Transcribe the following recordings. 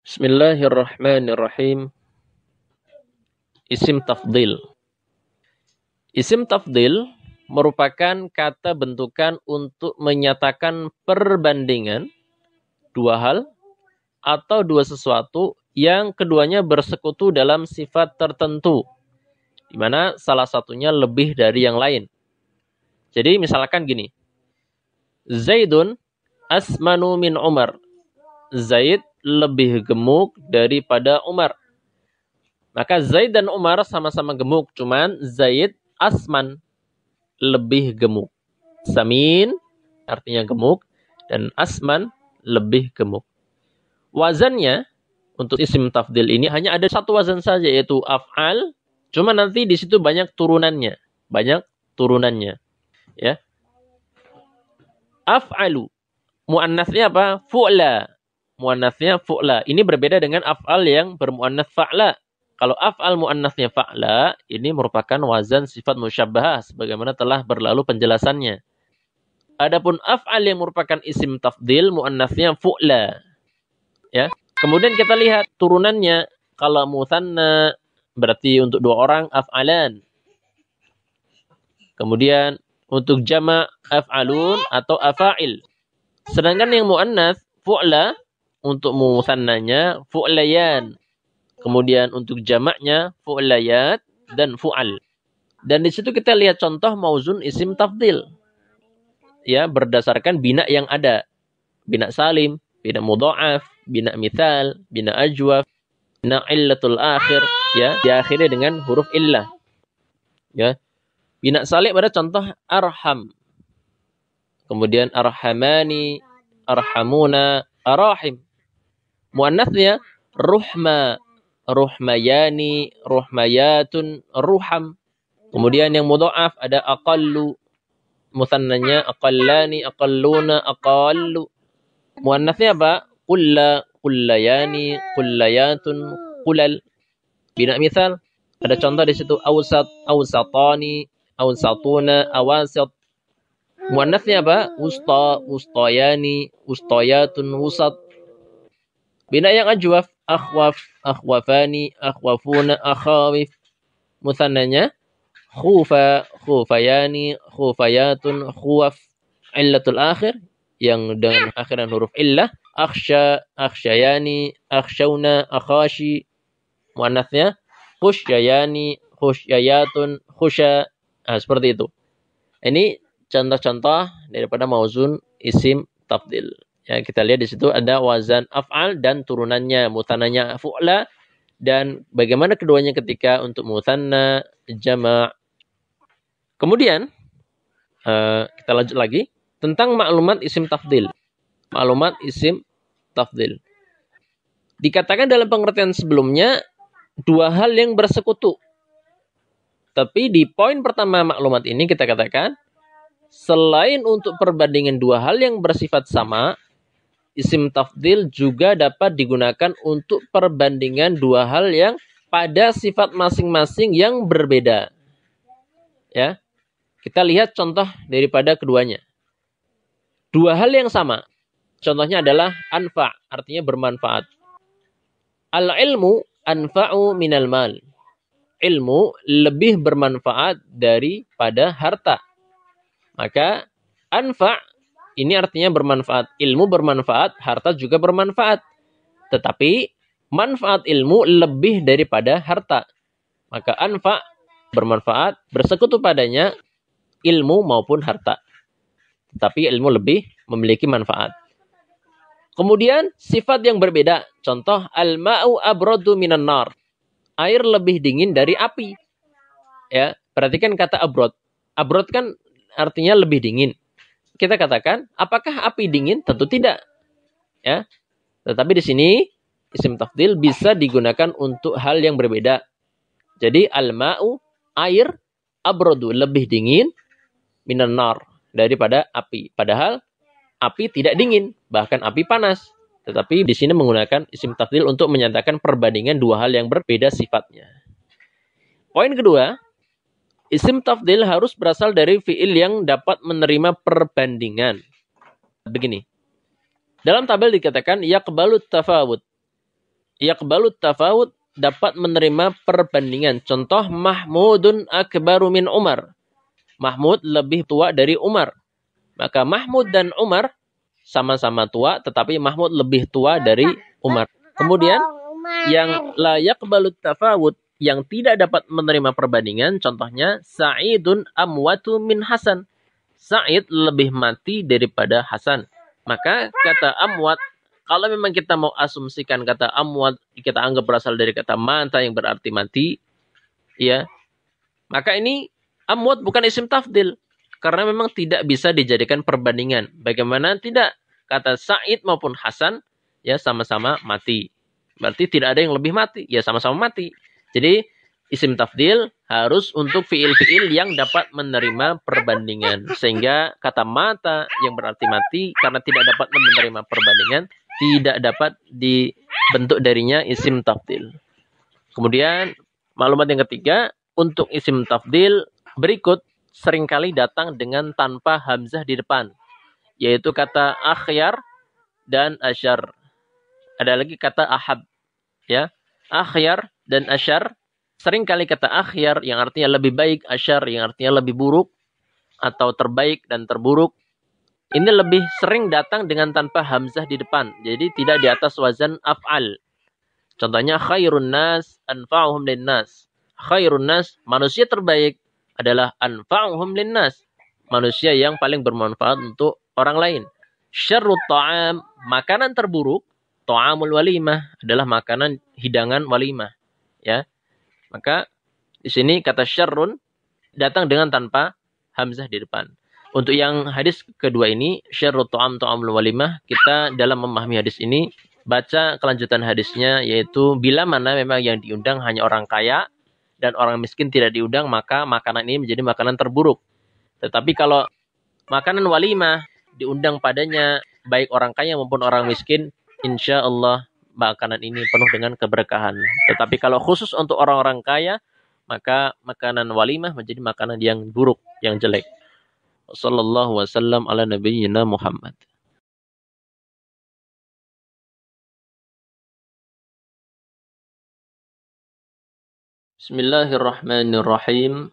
Bismillahirrahmanirrahim. Isim tafdil. Isim tafdil merupakan kata bentukan untuk menyatakan perbandingan dua hal atau dua sesuatu yang keduanya bersekutu dalam sifat tertentu, di mana salah satunya lebih dari yang lain. Jadi misalkan gini, Zaidun asmanu min Umar. Zaid lebih gemuk daripada Umar. Maka Zaid dan Umar sama-sama gemuk, cuman Zaid asman, lebih gemuk. Samin artinya gemuk dan asman lebih gemuk. Wazannya untuk isim tafdil ini hanya ada satu wazan saja, yaitu af'al. Cuma nanti di situ banyak turunannya, ya. Af'alu, muannasnya apa? Fu'la. Muannasnya fu'la. Ini berbeda dengan af'al yang bermuannas fa'la. Kalau af'al muannasnya fa'la, ini merupakan wazan sifat musyabbahah sebagaimana telah berlalu penjelasannya. Adapun af'al yang merupakan isim tafdil, muannasnya fu'la. Ya. Kemudian kita lihat turunannya. Kalau mutsanna berarti untuk dua orang af'alan. Kemudian untuk jama' af'alun atau afa'il. Sedangkan yang muannas fu'la, untuk mutsannanya fu'layan. Kemudian untuk jamaknya fu'layat dan fu'al. Dan di situ kita lihat contoh mauzun isim tafdil. Ya, berdasarkan bina yang ada. Bina salim, bina mudha'af, bina mithal, bina ajwaf, bina illatul akhir, ya, diakhiri dengan huruf illah. Ya. Bina salim pada contoh arham. Kemudian arhamani, arhamuna, arahim. Muannasnya ruhma, ruhmayani, ruhmayatun, ruham. Kemudian yang mudha'af ada aqallu. Mutsannanya aqallani, aqalluna, aqallu. Muannasnya apa? Qulla, qullayani, qullayatun, qulal. Bina misal ada contoh di situ awsat, awsatani, awsatuna, awasat. Muannasnya apa? Usta, ustayani, ustayatun, wusat. Bina yang ajwaf, akhwaf, akhwafani, akhwafuna, akhawif. Mutsannanya khufa, khufayani, khufayatun, khuwaf. Illatul akhir yang dengan akhiran huruf illah, akhsha, akhshayani, akhshawna, akhashi. Muannasnya khusyayani, khusyayatun, khusya. Nah, seperti itu. Ini contoh-contoh daripada mauzun isim tafdil. Ya, kita lihat di situ ada wazan af'al dan turunannya, mutsananya fu'la, dan bagaimana keduanya ketika untuk mutsanna, jama'. Kemudian kita lanjut lagi tentang maklumat isim tafdil. Maklumat isim tafdil. Dikatakan dalam pengertian sebelumnya dua hal yang bersekutu. Tapi di poin pertama maklumat ini kita katakan selain untuk perbandingan dua hal yang bersifat sama, isim tafdil juga dapat digunakan untuk perbandingan dua hal yang pada sifat masing-masing yang berbeda. Ya. Kita lihat contoh daripada keduanya. Dua hal yang sama. Contohnya adalah anfa', artinya bermanfaat. Al-ilmu anfa'u minal mal. Ilmu lebih bermanfaat daripada harta. Maka anfa' ini artinya bermanfaat. Ilmu bermanfaat, harta juga bermanfaat. Tetapi manfaat ilmu lebih daripada harta. Maka anfa' bermanfaat, bersekutu padanya ilmu maupun harta. Tetapi ilmu lebih memiliki manfaat. Kemudian sifat yang berbeda. Contoh, al-ma'u abradu minan nar. Air lebih dingin dari api. Ya, perhatikan kata abrod. Abrod kan artinya lebih dingin. Kita katakan, apakah api dingin? Tentu tidak. Ya. Tetapi di sini isim tafdil bisa digunakan untuk hal yang berbeda. Jadi al-ma'u, air, abradu, lebih dingin, minan nar, daripada api. Padahal api tidak dingin, bahkan api panas. Tetapi di sini menggunakan isim tafdil untuk menyatakan perbandingan dua hal yang berbeda sifatnya. Poin kedua, isim tafdil harus berasal dari fiil yang dapat menerima perbandingan. Begini. Dalam tabel dikatakan yaqbalut tafawud. yaqbalut tafawud, dapat menerima perbandingan. Contoh, Mahmudun akbaru min Umar. Mahmud lebih tua dari Umar. Maka Mahmud dan Umar sama-sama tua, tetapi Mahmud lebih tua dari Umar. Kemudian, yang la yaqbalut tafawud, yang tidak dapat menerima perbandingan, contohnya, Sa'idun amwatu min Hasan. Sa'id lebih mati daripada Hasan. Maka kata amwat, kalau memang kita mau asumsikan kata amwat, kita anggap berasal dari kata mata yang berarti mati, ya, maka ini amwat bukan isim tafdil. Karena memang tidak bisa dijadikan perbandingan. Bagaimana tidak? Kata Sa'id maupun Hasan, ya sama-sama mati. Berarti tidak ada yang lebih mati, ya sama-sama mati. Jadi isim tafdil harus untuk fiil-fiil yang dapat menerima perbandingan. Sehingga kata mata yang berarti mati, karena tidak dapat menerima perbandingan, tidak dapat dibentuk darinya isim tafdil. Kemudian maklumat yang ketiga, untuk isim tafdil berikut seringkali datang dengan tanpa hamzah di depan, yaitu kata akhyar dan asyar. Ada lagi kata ahab, ya. Akhyar dan asyar, seringkali kata akhyar yang artinya lebih baik, asyar yang artinya lebih buruk atau terbaik dan terburuk, ini lebih sering datang dengan tanpa hamzah di depan. Jadi tidak di atas wazan af'al. Contohnya khairun nas anfa'uhum linnas. Khairun nas, manusia terbaik adalah anfa'uhum linnas. Manusia yang paling bermanfaat untuk orang lain. Syarrut ta'am, makanan terburuk, ta'amul walimah, adalah makanan hidangan walimah. Ya. Maka di sini kata syarrun datang dengan tanpa hamzah di depan. Untuk yang hadis kedua ini, syarrut ta'am ta'amul walimah, kita dalam memahami hadis ini, baca kelanjutan hadisnya, yaitu bila mana memang yang diundang hanya orang kaya, dan orang miskin tidak diundang, maka makanan ini menjadi makanan terburuk. Tetapi kalau makanan walimah, diundang padanya, baik orang kaya maupun orang miskin, insya Allah makanan ini penuh dengan keberkahan. Tetapi kalau khusus untuk orang-orang kaya, maka makanan walimah menjadi makanan yang buruk, yang jelek. Sallallahu wasallam ala nabiyyina Muhammad. Bismillahirrahmanirrahim.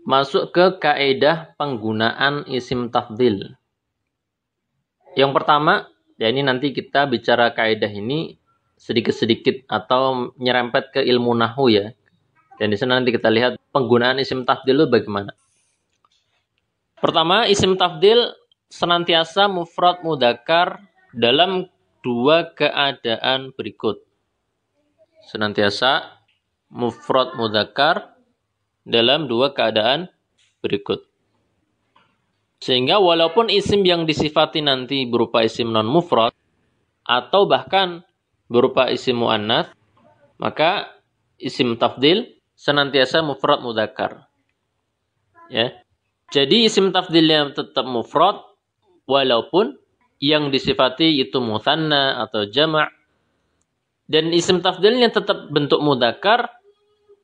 Masuk ke kaidah penggunaan isim tafdil. Yang pertama, ya ini nanti kita bicara kaidah ini sedikit-sedikit atau nyerempet ke ilmu nahwu ya. Dan di sana nanti kita lihat penggunaan isim tafdil itu bagaimana. Pertama, isim tafdil senantiasa mufrad mudzakkar dalam dua keadaan berikut. Senantiasa mufrad mudzakkar dalam dua keadaan berikut. Sehingga walaupun isim yang disifati nanti berupa isim non mufrad atau bahkan berupa isim muannats, maka isim tafdil senantiasa mufrad mudzakkar. Ya. Jadi isim tafdilnya tetap mufrad walaupun yang disifati itu mutsanna atau jama', dan isim tafdilnya tetap bentuk mudzakkar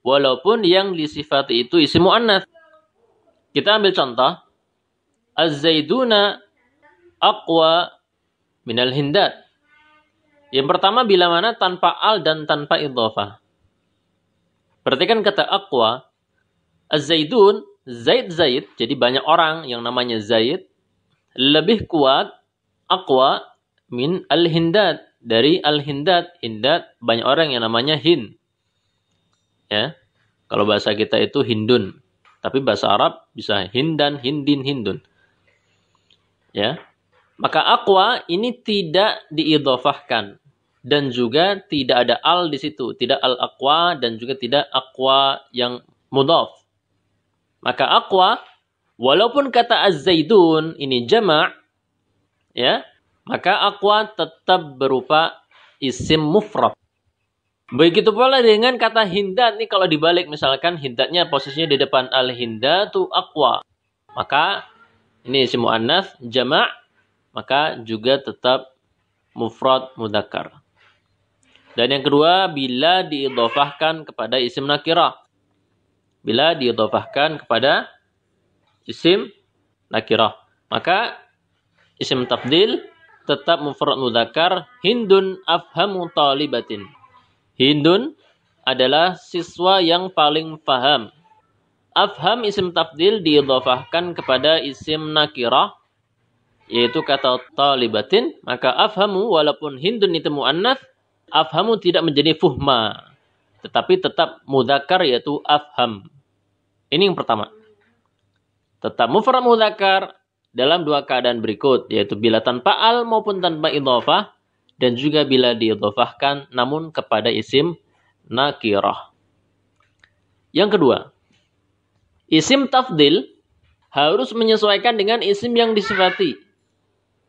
walaupun yang disifati itu isim muannats. Kita ambil contoh, Az-zaiduna aqwa minal hindat. Yang pertama bila mana tanpa al dan tanpa idhofah. Perhatikan kata aqwa, Az-zaidun, Zaid, jadi banyak orang yang namanya Zaid, lebih kuat, aqwa, min al-hindat, dari al-hindat. Hindat, banyak orang yang namanya Hind. Ya, kalau bahasa kita itu Hindun. Tapi bahasa Arab bisa Hindan, Hindin, Hindun. Ya, maka aqwa ini tidak diidhofahkan. Dan juga tidak ada al di situ. Tidak al-aqwa dan juga tidak aqwa yang mudhaf. Maka aqwa, walaupun kata az-zaidun ini jama', ya, maka aqwa tetap berupa isim mufrad. Begitu pula dengan kata hindat, nih kalau dibalik misalkan hindatnya posisinya di depan al-hindatu aqwa, maka ini isim muannats jama', maka juga tetap mufrad mudzakkar. Dan yang kedua, bila diidhofahkan kepada isim nakirah. Bila diidhofahkan kepada isim nakirah, maka isim tafdil tetap mufrad mudzakkar. Hindun afhamu talibatin. Hindun adalah siswa yang paling paham. Afham isim tafdil diidhafahkan kepada isim nakirah, yaitu kata talibatin. Maka afhamu, walaupun Hindun itu muannats, afhamu tidak menjadi fuhma, tetapi tetap mudzakkar, yaitu afham. Ini yang pertama. Tetap mufrad mudzakkar dalam dua keadaan berikut, yaitu bila tanpa al maupun tanpa idhafah, dan juga bila diidhafahkan namun kepada isim nakirah. Yang kedua, isim tafdil harus menyesuaikan dengan isim yang disifati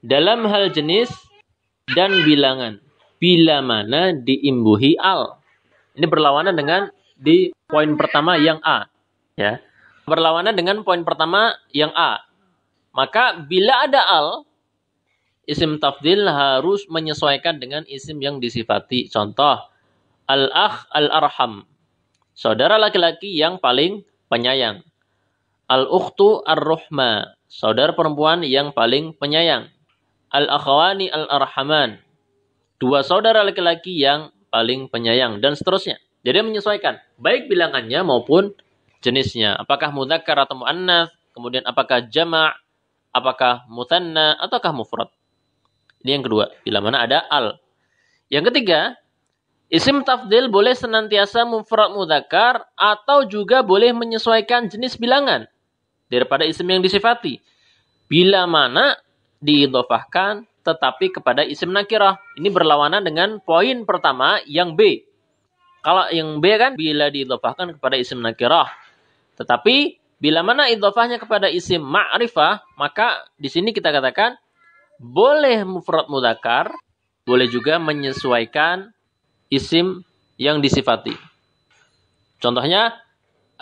dalam hal jenis dan bilangan, bila mana diimbuhi al. Ini berlawanan dengan di poin pertama yang A, ya. Berlawanan dengan poin pertama yang A. Maka bila ada al, isim tafdil harus menyesuaikan dengan isim yang disifati. Contoh, al-akh al-arham, saudara laki-laki yang paling penyayang. Al-ukhtu ar-ruhma, saudara perempuan yang paling penyayang. Al-akhawani al-arhaman, dua saudara laki-laki yang paling penyayang, dan seterusnya. Jadi menyesuaikan baik bilangannya maupun jenisnya. Apakah mudzakkar atau muannats, kemudian apakah jama', apakah mutsanna ataukah mufrad. Ini yang kedua, bila mana ada al. Yang ketiga, isim tafdil boleh senantiasa mufrad mudzakkar atau juga boleh menyesuaikan jenis bilangan daripada isim yang disifati. Bila mana diidhafahkan tetapi kepada isim nakirah. Ini berlawanan dengan poin pertama yang B. Kalau yang B kan bila diidhafahkan kepada isim nakirah. Tetapi bila mana idhafahnya kepada isim ma'rifah, maka di sini kita katakan boleh mufrad mudzakkar, boleh juga menyesuaikan isim yang disifati. Contohnya,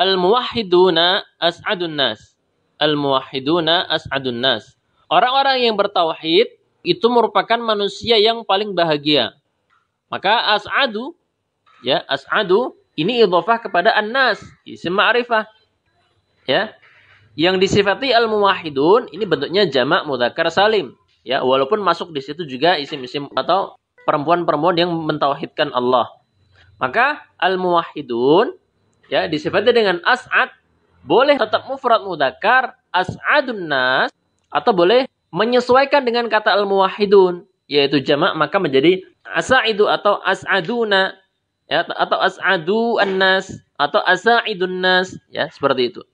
al-muwahhiduna as'adun nas. Al-muwahhiduna as'adun nas. Orang-orang yang bertauhid itu merupakan manusia yang paling bahagia. Maka as'adu, ya, as'adu ini idhafah kepada an-nas, isim ma'rifah. Ya. Yang disifati al-muwahhidun ini bentuknya jamak mudzakkar salim, ya, walaupun masuk di situ juga isim-isim atau perempuan-perempuan yang mentauhidkan Allah. Maka al-muwahhidun, ya, disifati dengan as'ad, boleh tetap mufrad mudzakkar as'adun nas, atau boleh menyesuaikan dengan kata al-muwahhidun, yaitu jamak, maka menjadi as'idu atau as'aduna, ya, atau as'adu an-nas atau as'idun nas, ya, seperti itu.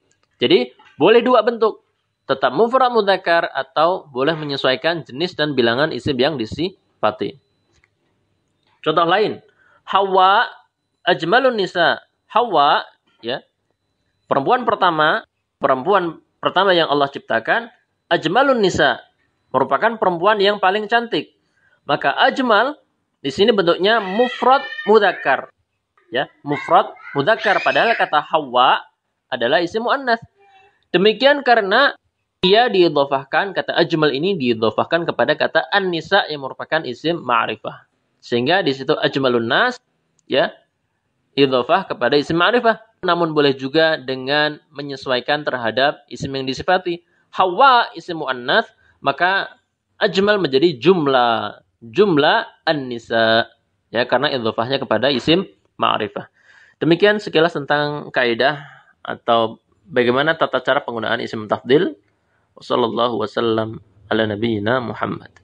Jadi boleh dua bentuk, tetap mufrad mudzakkar atau boleh menyesuaikan jenis dan bilangan isim yang disifati. Contoh lain, Hawa ajmalun nisa. Hawa, ya, perempuan pertama yang Allah ciptakan, ajmalun nisa, merupakan perempuan yang paling cantik. Maka ajmal di sini bentuknya mufrad mudzakkar, ya, mufrad mudzakkar, padahal kata Hawa adalah isim muannats. Demikian karena ia diidhafahkan, kata ajmal ini diidhafahkan kepada kata an-nisa yang merupakan isim ma'rifah. Sehingga di situ ajmalun nas, ya, idhafah kepada isim ma'rifah. Namun boleh juga dengan menyesuaikan terhadap isim yang disifati. Hawa isim muannats, maka ajmal menjadi jumlah an-nisa, ya, karena idhafahnya kepada isim ma'rifah. Demikian sekilas tentang kaidah atau bagaimana tata cara penggunaan isim tafdil. Wassallallahu wasallam ala nabiyyina Muhammad.